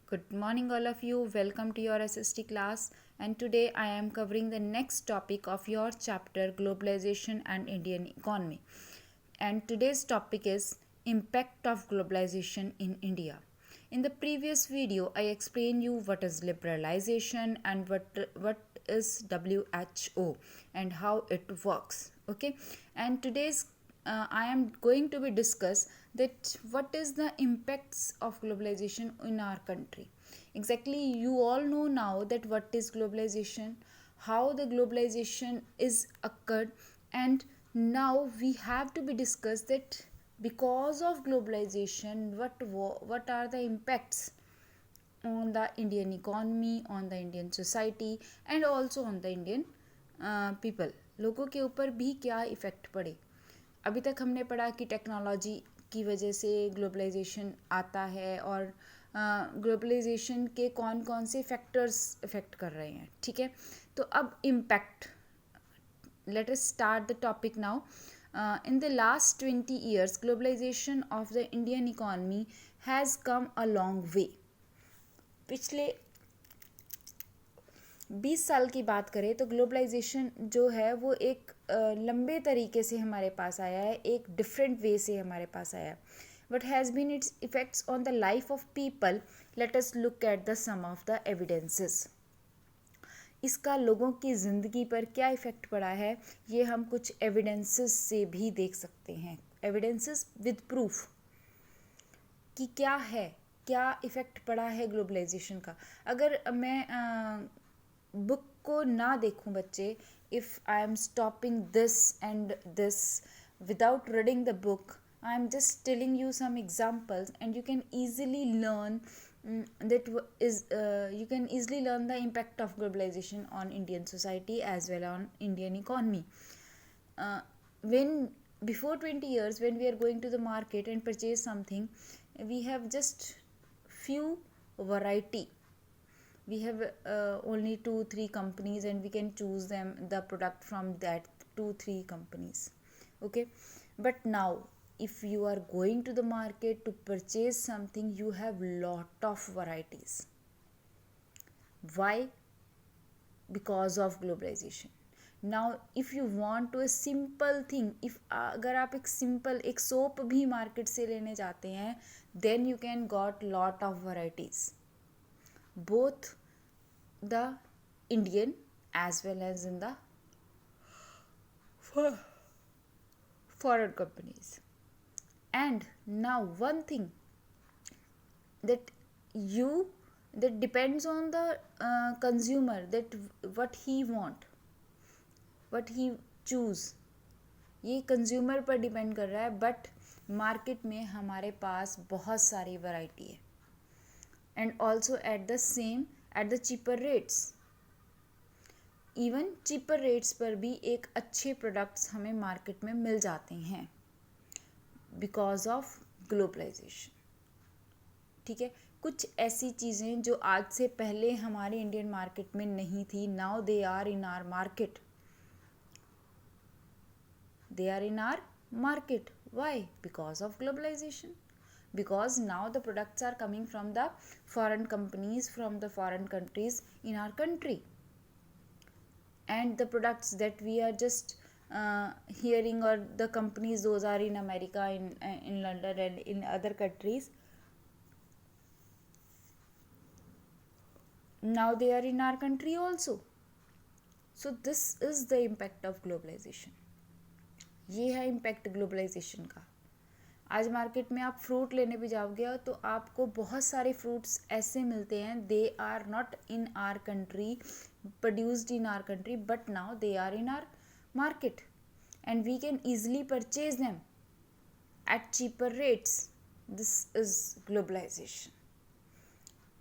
Good morning, all of you. Welcome to your SST class. And today I am covering the next topic of your chapter Globalization and Indian Economy. And today's topic is Impact of Globalization in India. In the previous video, I explained you what is liberalization and what is WHO and how it works. Okay, and today's I am going to be discuss that what is the impacts of globalization in our country. Exactly, you all know now that what is globalization, how the globalization is occurred, and now we have to be discussed that because of globalization, what are the impacts on the Indian economy, on the Indian society, and also on the Indian people. लोगों के ऊपर भी क्या effect पड़े. अभी तक हमने पढ़ा कि टेक्नोलॉजी की वजह से ग्लोबलाइजेशन आता है और ग्लोबलाइजेशन के कौन कौन से फैक्टर्स इफ़ेक्ट कर रहे हैं. ठीक है, तो अब impact. Let us start the topic now. In the last 20 years, globalization of the Indian economy has come a long way. पिछले 20 साल की बात करें तो ग्लोबलाइजेशन जो है वो एक लंबे तरीके से हमारे पास आया है, एक डिफरेंट वे से हमारे पास आया है. What has been its effects on the life of people. Let us look at the some of the evidences. इसका लोगों की ज़िंदगी पर क्या इफ़ेक्ट पड़ा है ये हम कुछ एविडेंसेस से भी देख सकते हैं. एविडेंसेस विद प्रूफ कि क्या है, क्या इफ़ेक्ट पड़ा है ग्लोबलाइजेशन का. अगर मैं बुक को ना देखूं बच्चे, if I am stopping this and this without reading the book, I am just telling you some examples and you can easily learn you can easily learn the impact of globalization on Indian society as well on Indian economy. When before 20 years, when we are going to the market and purchase something, we have just few variety. We have only 2-3 companies and we can choose the product from that 2-3 companies. Okay, but now if you are going to the market to purchase something, you have lot of varieties. Why? Because of globalization. Now if you want to a simple thing, if अगर आप एक simple एक soap भी market से लेने जाते हैं, then you can got lot of varieties, both the Indian as well as in the foreign companies. And now one thing that depends on the consumer, that what he want, what he choose, ये consumer पर depend कर रहा है. But market में हमारे पास बहुत सारी variety है and also at the cheaper rates. Even cheaper rates पर भी एक अच्छे प्रोडक्ट्स हमें मार्केट में मिल जाते हैं बिकॉज ऑफ ग्लोबलाइजेशन. ठीक है, कुछ ऐसी चीज़ें जो आज से पहले हमारे इंडियन मार्केट में नहीं थी, now they are in our market. They are in our market. Why? Because of globalization. Because now the products are coming from the foreign companies, from the foreign countries in our country. And the products that we are just hearing, or the companies, those are in America, in London and in other countries. Now they are in our country also. So this is the impact of globalization. ये है impact globalisation का. आज market में आप fruit लेने भी जाओगे तो आपको बहुत सारे फ्रूट्स ऐसे मिलते हैं, they are not in our country, produced in our country, but now they are in our market and we can easily purchase them at cheaper rates. This is globalization.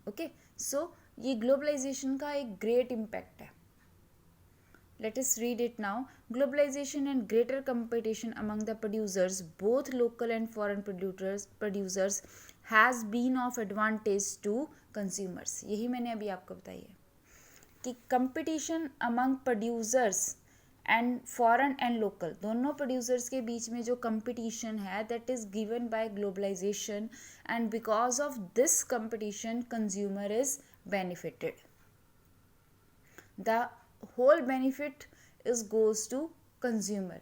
Okay, so ये globalization का एक great impact है. Let us read it now. Globalization and greater competition among the producers, both local and foreign producers, has been of advantage to consumers. यही मैंने अभी आपको बताई है कि competition among producers and foreign and local दोनों producers के बीच में जो कंपटीशन है that is given by globalisation, and because of this competition consumer is benefited. The whole benefit is goes to consumer.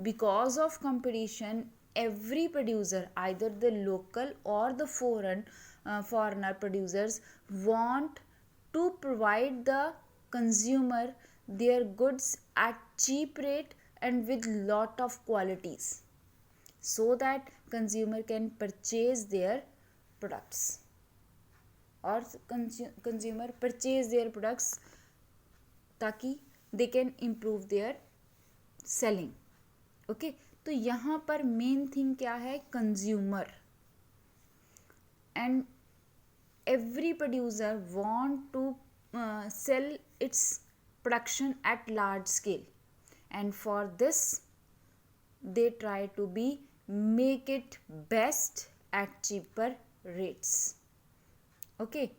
Because of competition, every producer, either the local or the foreigner producers, want to provide the consumer their goods at cheap rate and with lot of qualities, so that consumer can purchase their products, or consumer purchase their products ताकि they can improve their selling. Okay, तो यहाँ पर main thing क्या है, consumer. And every producer want to sell its production at large scale, and for this they try to be make it best at cheaper rates. Okay,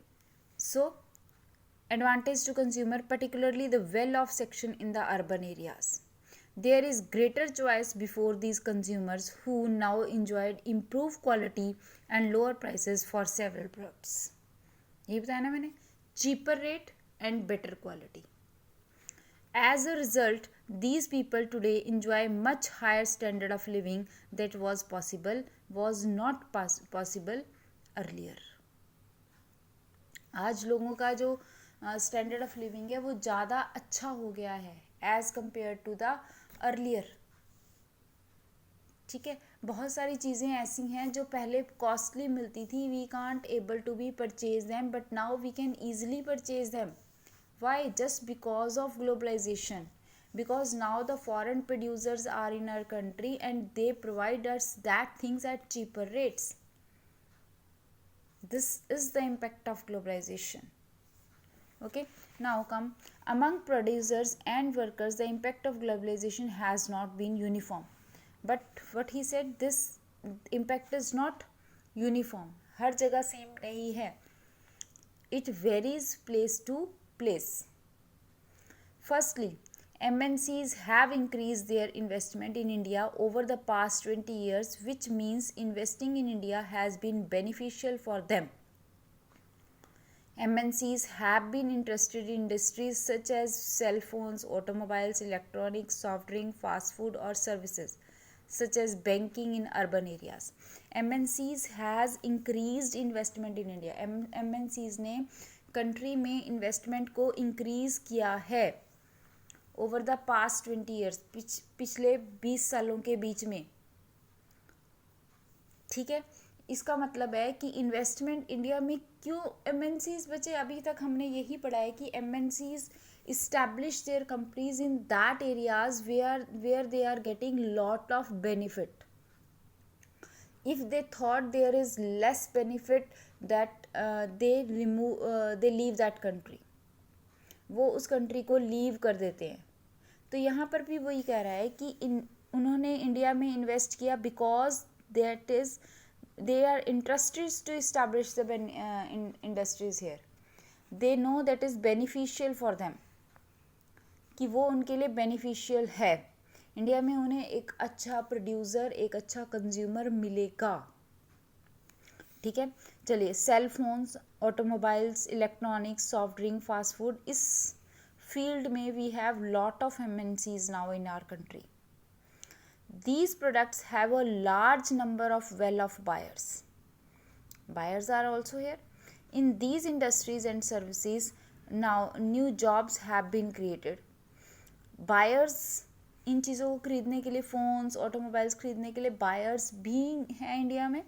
so advantage to consumer, particularly the well-off section in the urban areas. There is greater choice before these consumers who now enjoyed improved quality and lower prices for several products. ये बताया ना मैंने, cheaper rate and better quality. As a result, these people today enjoy much higher standard of living that was not possible earlier. आज लोगों का जो standard of living है वो ज़्यादा अच्छा हो गया है as compare to the earlier. ठीक है, बहुत सारी चीज़ें ऐसी हैं जो पहले कॉस्टली मिलती थी, we can't able to be purchase them, but now we can easily purchase them. Why? Just because of globalisation, because now the foreign producers are in our country and they provide us that things at cheaper rates. This is the impact of globalization. Okay, now come among producers and workers, the impact of globalization has not been uniform. But what he said, this impact is not uniform. हर जगह same नहीं है. It varies place to place. Firstly, MNCs have increased their investment in India over the past 20 years, which means investing in India has been beneficial for them. MNCs have been interested in industries such as cell phones, automobiles, electronics, soft drink, fast food or services such as banking in urban areas. MNCs has increased investment in India. MNCs ने country में investment को increase किया है over the past 20 years, पिछले 20 सालों के बीच में. ठीक है, इसका मतलब है कि इन्वेस्टमेंट इंडिया में क्यों एमएनसीज बचे. अभी तक हमने यही पढ़ा है कि MNCs establish their companies in that areas where they are getting lot of benefit. If they thought there is less benefit, that they leave that country, वो उस कंट्री को लीव कर देते हैं. तो यहाँ पर भी वही कह रहा है कि उन्होंने इंडिया में इन्वेस्ट किया because they are interested to establish the industries here. They know that is beneficial for them, कि वो उनके लिए बेनिफिशियल है. इंडिया में उन्हें एक अच्छा प्रोड्यूसर, एक अच्छा कंज्यूमर मिलेगा. ठीक है, चलिए, cell phones, automobiles, electronics, soft drink, fast food, इस फील्ड में we have lot of MNCs now in our country. These products have a large number of well-off buyers. Buyers are also here. In these industries and services, now new jobs have been created. Buyers इन चीज़ों को खरीदने के लिए, phones, automobiles खरीदने के लिए buyers भी हैं इंडिया में.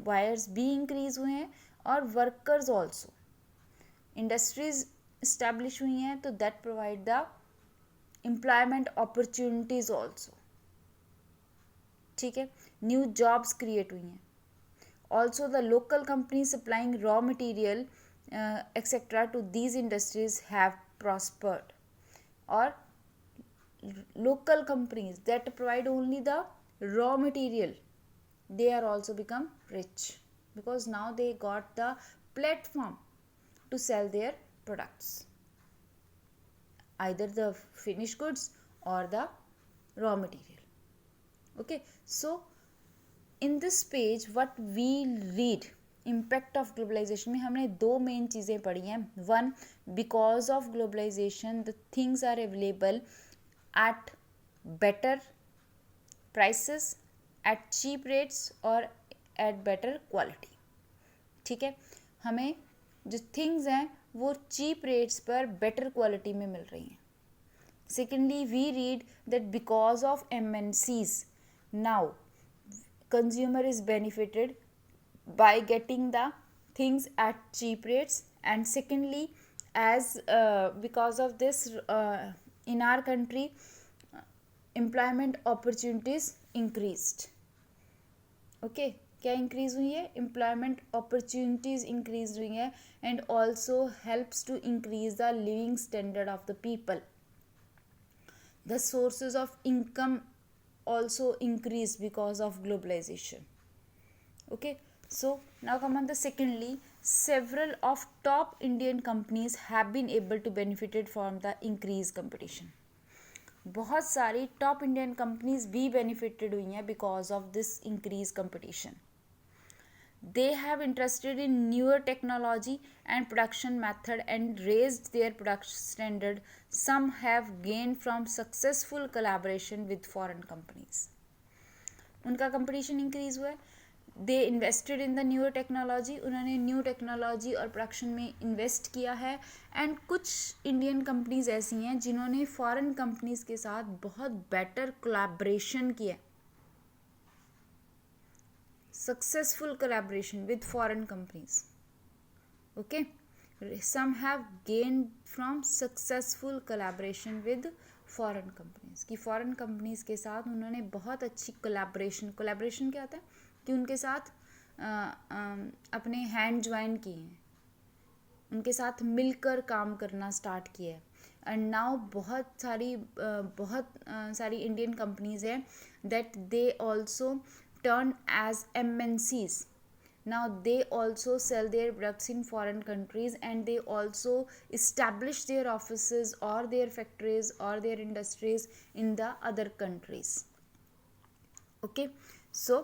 बायर्स भी इंक्रीज हुए हैं और वर्कर्स ऑल्सो. इंडस्ट्रीज इस्टेब्लिश हुई हैं तो that provide the employment opportunities also. ठीक है, न्यू जॉब्स क्रिएट हुई हैं. Also the local company supplying raw material etcetera to these industries have prospered. और local companies that provide only the raw material, they are also become rich because now they got the platform to sell their products, either the finished goods or the raw material. Okay, so in this page what we read, impact of globalization में हमने दो main चीज़ें पढ़ी हैं. One, because of globalisation the things are available at better prices, at cheap rates और at better quality. ठीक है, हमें जो थिंग्स हैं वो चीप रेट्स पर बेटर क्वालिटी में मिल रही हैं. Secondly we read that because of MNCs नाउ consumer is benefited by getting the things at cheap rates. And secondly, as because of this in our country employment opportunities increased. okay, क्या increase हुई है? Employment opportunities increase हुई है and also helps to increase the living standard of the people. The sources of income also increase because of globalization. Okay, so now come on the secondly, several of top Indian companies have been able to benefited from the increased competition. बहुत सारी top Indian companies भी benefited हुई हैं because of this increase competition. They have interested in newer technology and production method and raised their production standard. Some have gained from successful collaboration with foreign companies. उनका competition increase हुआ है. दे invested in the newer technology, उन्होंने new technology और production में invest किया है. And कुछ Indian companies ऐसी हैं जिन्होंने फॉरेन कंपनीज के साथ बहुत बेटर कोलैबोरेशन किया है. Successful collaboration with foreign companies. Okay, some have gained from successful collaboration with foreign companies. कि foreign companies के साथ उन्होंने बहुत अच्छी collaboration क्या होता है कि उनके साथ अपने hand ज्वाइन किए हैं, उनके साथ मिलकर काम करना स्टार्ट किया है. एंड नाउ बहुत सारी इंडियन कंपनीज हैं that they also turn as MNCs. Now they also sell their products in foreign countries and they also establish their offices or their factories or their industries in the other countries. Okay, so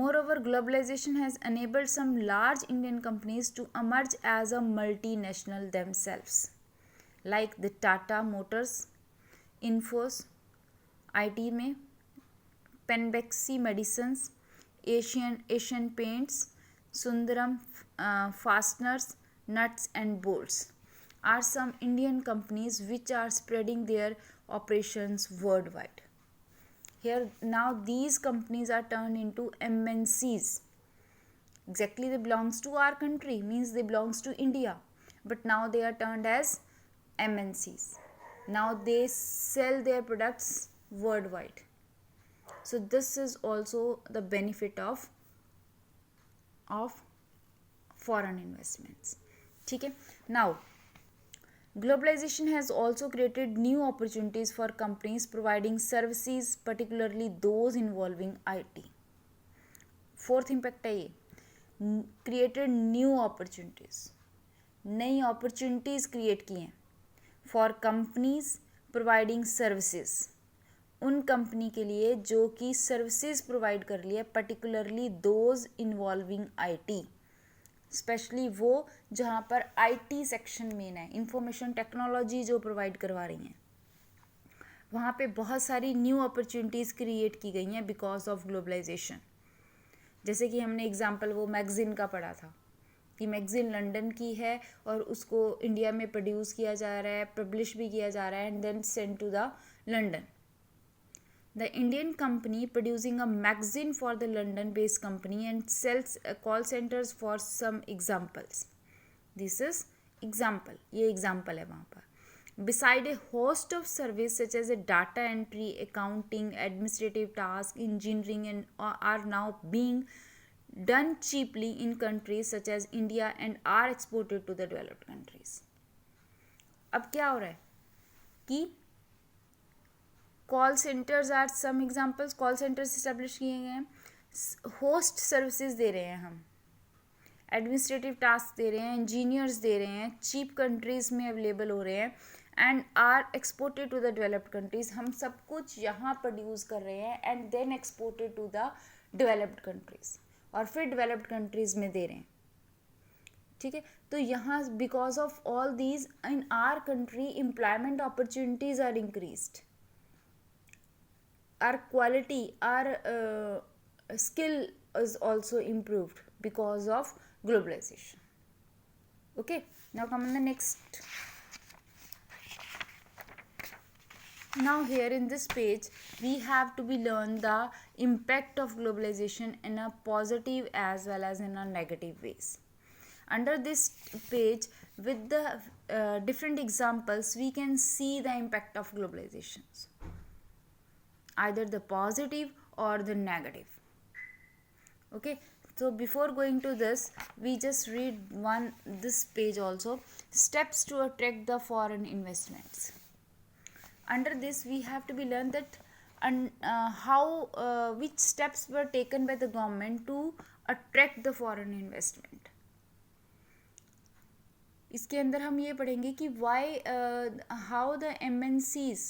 moreover globalization has enabled some large Indian companies to emerge as a multinational themselves, like the Tata Motors, Infos IT में, Penbexy Medicines, Asian Paints, Sundaram Fasteners, Nuts and Bolts are some Indian companies which are spreading their operations worldwide. Here now these companies are turned into MNCs. Exactly, they belongs to our country, means they belongs to India, but now they are turned as MNCs. Now they sell their products worldwide. So this is also the benefit of foreign investments. ठीक है, now globalization has also created new opportunities for companies providing services, particularly those involving IT. Fourth impact है ये, created new opportunities, नई opportunities create की हैं for companies providing services, उन company के लिए जो कि सर्विसेज प्रोवाइड कर रही है, particularly those involving IT, specially वो जहाँ पर IT सेक्शन मेन है, इंफॉर्मेशन टेक्नोलॉजी जो प्रोवाइड करवा रही हैं, वहाँ पे बहुत सारी न्यू अपॉर्चुनिटीज़ क्रिएट की गई हैं बिकॉज ऑफ ग्लोबलाइजेशन. जैसे कि हमने एग्जांपल वो मैगज़ीन का पढ़ा था कि मैगज़ीन लंदन की है और उसको इंडिया में प्रोड्यूस किया जा रहा है, पब्लिश भी किया जा रहा है and then send to the London. The Indian company producing a magazine for the London-based company and sells call centers for some examples. This is example. ये example है वहाँ पर. Beside a host of service such as a data entry, accounting, administrative tasks, engineering, and are now being done cheaply in countries such as India and are exported to the developed countries. अब क्या हो रहा है कि call centres are some examples. Call centres establish किए गए हैं, host services दे रहे हैं हम, एडमिनिस्ट्रेटिव टास्क दे रहे हैं, इंजीनियर्स दे रहे हैं, चीप कंट्रीज़ में अवेलेबल हो रहे हैं and are exported to the developed countries. हम सब कुछ यहाँ प्रोड्यूस कर रहे हैं and then exported to the developed countries, और फिर डेवलप्ड कंट्रीज में दे रहे हैं. ठीक है, तो यहाँ because of all these in our country employment opportunities are increased, our quality, our skill is also improved because of globalization. Okay, now come on the next. Now here in this page we have to be learn the impact of globalization in a positive as well as in a negative ways. Under this page with the different examples we can see the impact of globalizations, either the positive or the negative. Okay, so before going to this we just read this page also, steps to attract the foreign investments. Under this we have to be learned that how which steps were taken by the government to attract the foreign investment. इसके अंदर हम ये पढ़ेंगे कि why how the MNCs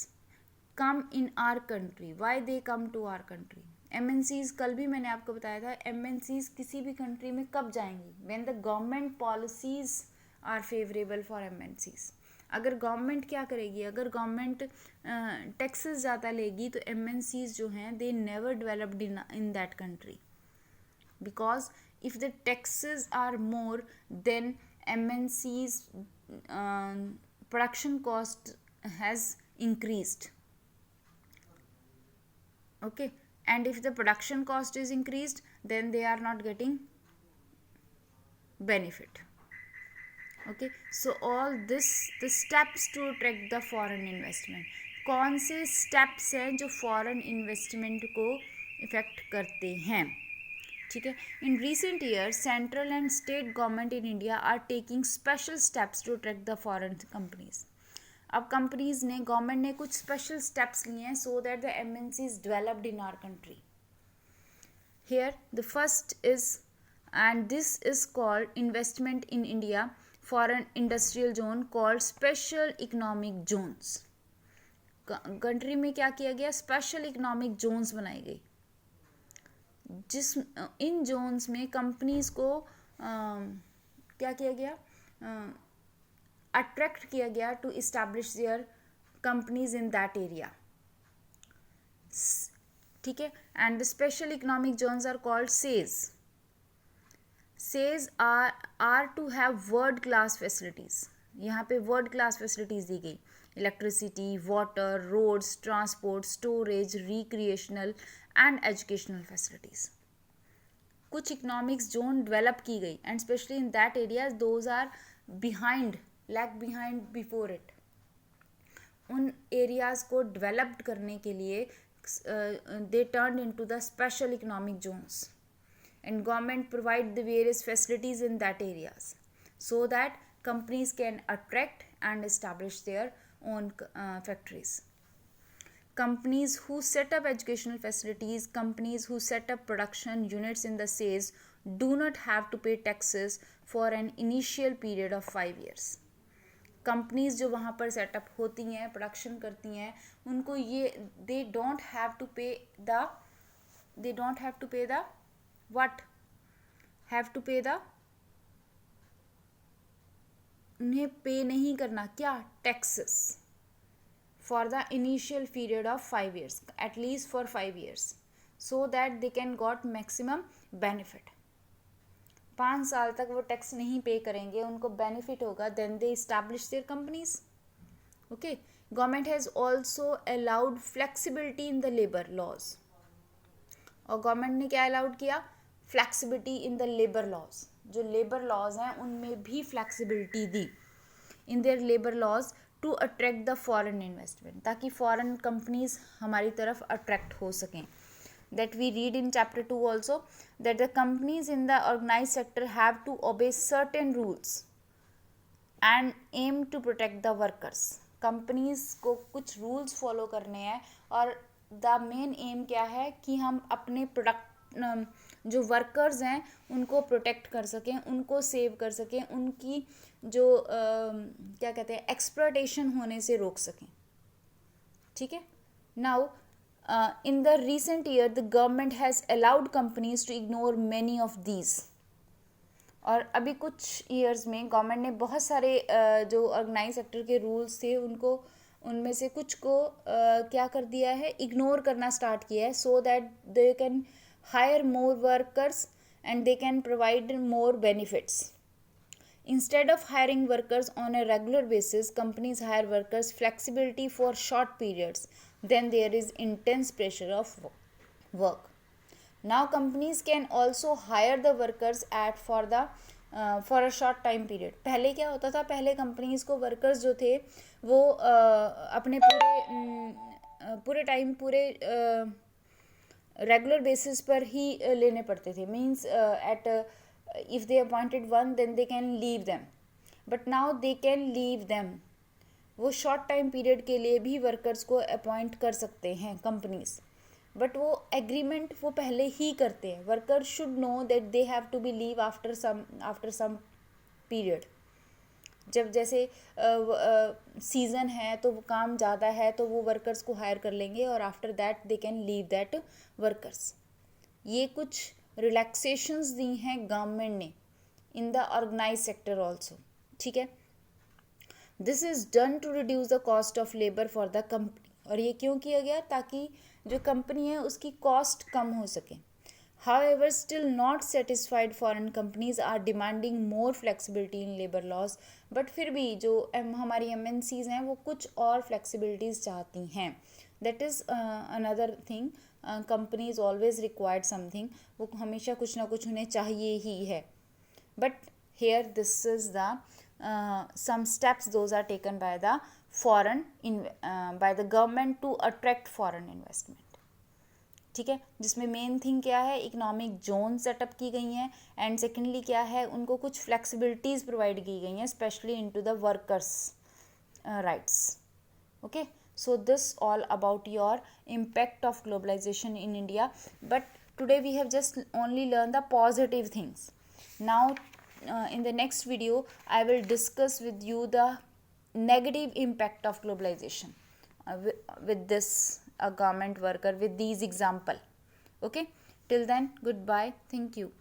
come in our country, why they come to our country. MNCs कल भी मैंने आपको बताया था, MNCs किसी भी कंट्री में कब जाएंगी, when the government policies are favorable for MNCs. अगर गवर्नमेंट क्या करेगी, अगर गवर्नमेंट टैक्सेस ज़्यादा लेगी तो MNCs जो हैं they never developed in that country, because if the taxes are more then MNCs production cost has increased. Okay, and if the production cost is increased then they are not getting benefit. Okay, so all this the steps to attract the foreign investment. कौन से steps हैं जो foreign investment को affect करते हैं. ठीक है, in recent years central and state government in India are taking special steps to attract the foreign companies. अब कंपनीज ने, गवर्नमेंट ने कुछ स्पेशल स्टेप्स लिए हैं so that the MNCs developed in our country. Here the first is, and this is called investment in India for an industrial zone called special economic zones. Country में क्या किया गया, special economic Jones बनाई गई, जिस इन Jones में companies को क्या किया गया, अट्रैक्ट किया गया to establish their companies in that area. ठीक है, and the special economic zones are called SEZ. SEZ are to have world class facilities. यहाँ पे वर्ल्ड क्लास फैसिलिटीज दी गई, electricity, water, roads, transport, storage, recreational and educational facilities. कुछ economics zone develop की गई and specially in that areas those are behind, lag behind before it. उन areas को developed करने के लिए they turn into the special economic Jones and government provide the various facilities in that areas so that companies can attract and establish their own factories. Companies who set up educational facilities, companies who set up production units in the SEZ do not have to pay taxes for an initial period of 5 years. Companies जो वहाँ पर setup होती हैं, production करती हैं, उनको ये they don't have to पे द व्हाट हैव टू पे द, उन्हें पे नहीं करना क्या, taxes for the initial period of 5 years, at least for 5 years, so that they can got maximum benefit. 5 साल तक वो टैक्स नहीं पे करेंगे, उनको बेनिफिट होगा, then they establish their companies. Okay, government has also allowed flexibility in the labour laws. और government ने क्या अलाउड किया, flexibility in the labour laws. जो लेबर लॉज हैं उनमें भी फ्लेक्सिबिलिटी दी in their labour laws to attract the foreign investment, ताकि फॉरेन कंपनीज हमारी तरफ अट्रैक्ट हो सकें. That we read in chapter 2 also, that the companies in the organise sector have to obey certain rules and aim to protect the workers. Companies को कुछ rules follow करने हैं और द मेन एम क्या है कि हम अपने प्रोडक्ट जो वर्कर्स हैं उनको प्रोटेक्ट कर सकें, उनको सेव कर सकें, उनकी जो क्या कहते हैं एक्सप्लॉयटेशन होने से रोक सकें. ठीक है. Now in the recent year the government has allowed companies to ignore many of these. और अभी कुछ ईयर्स में गवर्नमेंट ने बहुत सारे जो ऑर्गेनाइज सेक्टर के रूल्स थे उनको, उनमें से कुछ को क्या कर दिया है, इग्नोर करना स्टार्ट किया है, so that they can hire more workers and they can provide more benefits. Instead of hiring workers on a regular basis, companies hire workers flexibility for short periods. Then there is intense pressure of work. Now companies can also hire the workers for a short time period. पहले क्या होता था, पहले companies को workers जो थे वो अपने पूरे टाइम पूरे रेगुलर बेसिस पर ही लेने पड़ते थे. Means if they appointed one then they can leave them, but now they can leave them. वो शॉर्ट टाइम पीरियड के लिए भी वर्कर्स को अपॉइंट कर सकते हैं कंपनीज, बट वो एग्रीमेंट वो पहले ही करते हैं. Worker should know that they have to be leave after some period. जब जैसे सीज़न है तो वो काम ज़्यादा है तो वो वर्कर्स को हायर कर लेंगे और after that they can leave that workers. ये कुछ रिलैक्सेशंस दी हैं गवर्नमेंट ने in the organise sector also. ठीक है. This is done to reduce the cost of labour for the company. और ये क्यों किया गया, ताकि जो कंपनी है उसकी कॉस्ट कम हो सके. However, still not satisfied, foreign companies are demanding more flexibility in labor laws. But फिर भी जो हमारी MNCs हैं वो कुछ और फ्लेक्सिबिलिटीज़ चाहती हैं. That is another thing. Companies always required something. वो हमेशा कुछ ना कुछ उन्हें चाहिए ही है. But here this is the some steps those are taken by the by the government to attract foreign investment. ठीक है. जिसमें मेन थिंग क्या है, इकोनॉमिक जोन सेटअप की गई हैं, एंड सेकेंडली क्या है, उनको कुछ फ्लेक्सिबिलिटीज़ प्रोवाइड की गई हैं specially into the workers rights. Okay. So this all about your impact of globalization in India. But today we have just only learned the positive things. Now in the next video I will discuss with you the negative impact of globalization with this a government worker with these example. Okay. Till then, goodbye. Thank you.